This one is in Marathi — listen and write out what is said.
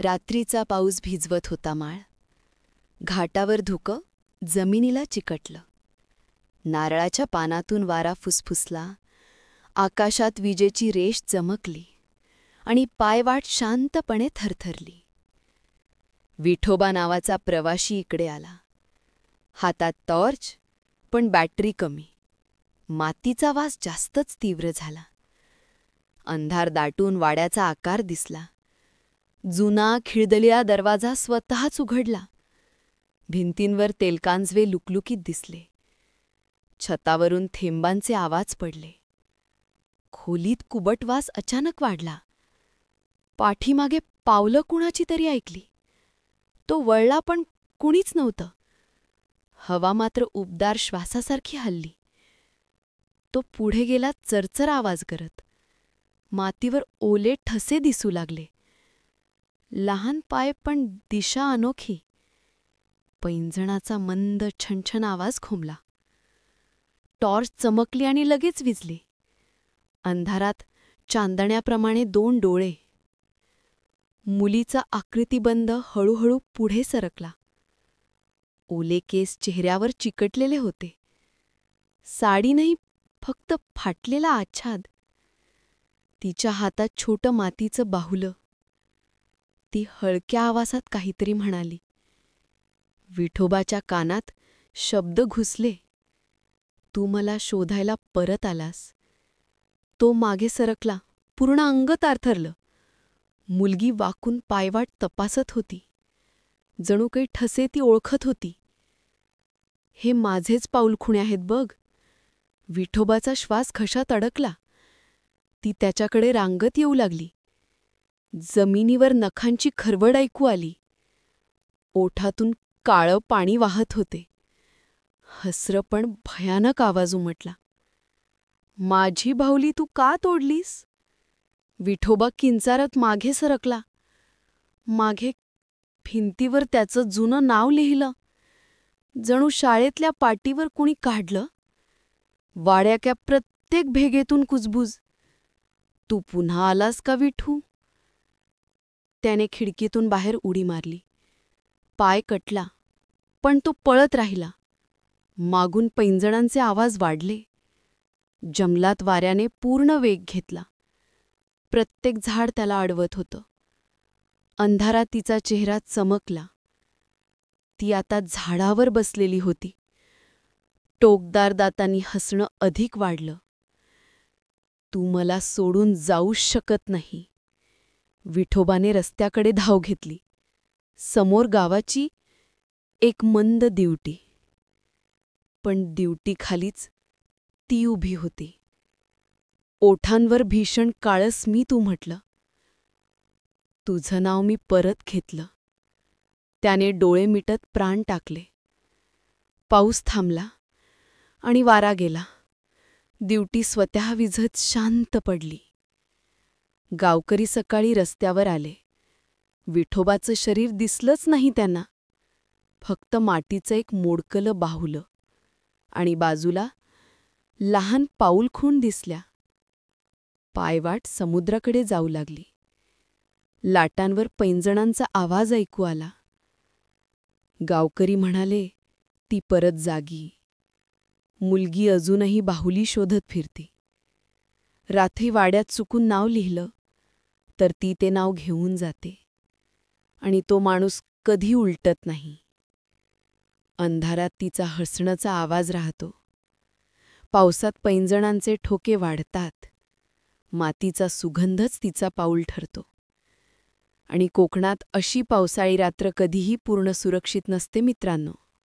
रात्रीचा पाऊस भिजवत होता माळ. घाटावर धुकं जमिनीला चिकटलं. नारळाच्या पानातून वारा फुसफुसला. आकाशात विजेची रेष चमकली आणि पायवाट शांतपणे थरथरली. विठोबा नावाचा प्रवाशी इकडे आला. हातात टॉर्च, पण बॅटरी कमी. मातीचा वास जास्तच तीव्र झाला. अंधार दाटून वाड्याचा आकार दिसला. जुना खिळदलेला दरवाजा स्वतःच उघडला. भिंतींवर तेलकांजवे लुकलुकीत दिसले. छतावरून थेंबांचे आवाज पडले. खोलीत कुबट वास अचानक वाढला. पाठीमागे पावलं कुणाची तरी ऐकली. तो वळला पण कुणीच नव्हतं. हवा मात्र उबदार श्वासासारखी हलली. तो पुढे गेला चरचर आवाज करत. मातीवर ओले ठसे दिसू लागले. लहान पाय पण दिशा अनोखी. पैंजणाचा मंद छणछण आवाज घुमला. टॉर्च चमकली आणि लगेच विझली. अंधारात चांदण्याप्रमाणे 2 डोळे. मुलीचा आकृतिबंध हळूहळू पुढे सरकला. ओले केस चेहऱ्यावर चिकटलेले होते. साडी नाही, फक्त फाटलेला आच्छाद. तिच्या हातात छोटं मातीचं बाहुलं. ती हलक्या आवाजात काहीतरी म्हणाली. विठोबाच्या कानात शब्द घुसले. तू मला शोधायला परत आलास. तो मागे सरकला. पूर्ण अंग तारथरलं. मुलगी वाकून पायवाट तपासत होती. जणू काही ठसे ती ओळखत होती. हे माझेच पाऊलखुणे आहेत बघ. विठोबाचा श्वास घशात अडकला. ती त्याच्याकडे रांगत येऊ लागली. जमिनीवर नखांची खरवड ऐकू आली. ओठातून काळं पाणी वाहत होते. हसरं पण भयानक आवाज उमटला. माझी बाहुली तू का तोडलीस? विठोबा किंचारत मागे सरकला. मागे भिंतीवर त्याचं जुनं नाव लिहिलं. जणू शाळेतल्या पाटीवर कुणी काढलं. वाड्याच्या प्रत्येक भेगेतून कुजबूज. तू पुन्हा आलास का विठू? त्याने खिडकीतून बाहेर उडी मारली. पाय कटला, पण तो पळत राहिला. मागून पैंजणांचे आवाज वाढले. जंगलात वाऱ्याने पूर्ण वेग घेतला. प्रत्येक झाड त्याला अडवत होतं. अंधारात तिचा चेहरा चमकला. ती आता झाडावर बसलेली होती. टोकदार दातांनी हसणं अधिक वाढलं. तू मला सोडून जाऊच शकत नाही. विठोबाने रस्त्याकडे धाव घेतली. समोर गावाची एक मंद दिवटी. पण दिवटीखालीच ती उभी होती. ओठांवर भीषण काळं स्मित उमटलं. तुझं नाव मी परत घेतलं. त्याने डोळे मिटत प्राण टाकले. पाऊस थांबला आणि वारा गेला. दिवटी स्वतः विझत शांत पडली. गावकरी सकाळी रस्त्यावर आले. विठोबाचं शरीर दिसलंच नाही त्यांना. फक्त मातीचं एक मोडकलं बाहुलं आणि बाजूला लहान पाऊलखुण दिसल्या. पायवाट समुद्राकडे जाऊ लागली. लाटांवर पैंजणांचा आवाज ऐकू आला. गावकरी म्हणाले, ती परत जागी. मुलगी अजूनही बाहुली शोधत फिरते. रात्री वाड्यात चुकून नाव लिहिलं तर ती ते नाव घेऊन जाते आणि तो माणूस कधी उलटत नाही. अंधारात तिचा हसण्याचा आवाज राहतो. पावसात पैंजणांचे ठोके वाढतात. मातीचा सुगंधच तिचा पाऊल ठरतो. आणि कोकणात अशी पावसाळी रात्र कधीही पूर्ण सुरक्षित नसते मित्रांनो.